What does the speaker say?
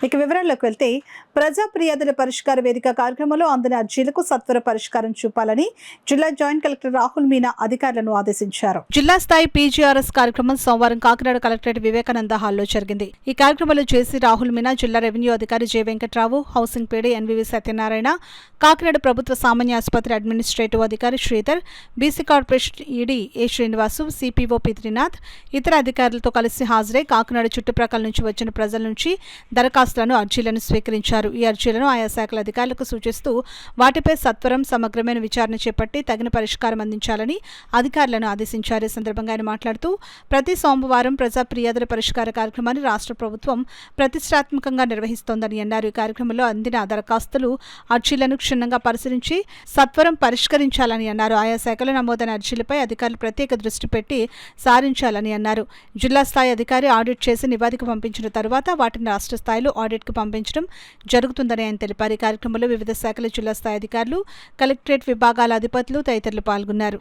ఇక వివరాల్లోకి వెళ్తే ప్రజా ఫిర్యాదుల పరిష్కార వేదిక కార్యక్రమంలో అందిన అర్జీలకు సత్వర పరిష్కారం చూపాలని జిల్లా జాయింట్ కలెక్టర్ రాహుల్ మీనా అధికారులను ఆదేశించారు. జిల్లా స్థాయి పీజీఆర్ఎస్ కార్యక్రమం సోమవారం కాకినాడ కలెక్టరేట్ వివేకానంద హాల్లో జరిగింది. ఈ కార్యక్రమంలో జేసీ రాహుల్ మీనా, జిల్లా రెవెన్యూ అధికారి J Venkatrao, housing PD NVV Satyanarayana, Kakinada ప్రభుత్వ సామాన్య ఆసుపత్రి అడ్మినిస్ట్రేటివ్ అధికారి శ్రీధర్, బీసీ కార్పొరేషన్ ఈడీ ఏ శ్రీనివాసు, సిపిఓ పి త్రినాథ్ ఇతర అధికారులతో కలిసి హాజరై కాకినాడ చుట్టుప్రక్కల నుంచి వచ్చిన ప్రజల నుంచి దరఖాస్తులను, అర్జీలను స్వీకరించారు. ఈ అర్జీలను ఆయా శాఖల అధికారులకు సూచిస్తూ వాటిపై సత్వరం సమగ్రమైన విచారణ చేపట్టి తగిన పరిష్కారం అందించాలని అధికారులను ఆదేశించారు. ఈ సందర్భంగా ఆయన మాట్లాడుతూ ప్రతి సోమవారం ప్రజా ఫిర్యాదుల పరిష్కార కార్యక్రమాన్ని రాష్ట్ర ప్రభుత్వం ప్రతిష్టాత్మకంగా నిర్వహిస్తోందని అన్నారు. ఈ కార్యక్రమంలో అందిన దరఖాస్తులు, అర్జీలను క్షుణ్ణంగా పరిశీలించి సత్వరం పరిష్కరించాలని అన్నారు. ఆయా శాఖలో నమోదైన అర్జీలపై అధికారులు ప్రత్యేక దృష్టి పెట్టి సారించాలని అన్నారు. జిల్లా స్థాయి అధికారి ఆడిట్ చేసి నివేదిక పంపించిన తరువాత వాటిని రాష్ట్ర స్థాయిలో ఆడిట్కు పంపించడం జరుగుతుందని ఆయన తెలిపారు. ఈ కార్యక్రమంలో వివిధ శాఖల జిల్లా స్థాయి అధికారులు, కలెక్టరేట్ విభాగాల అధిపతులు తదితరులు పాల్గొన్నారు.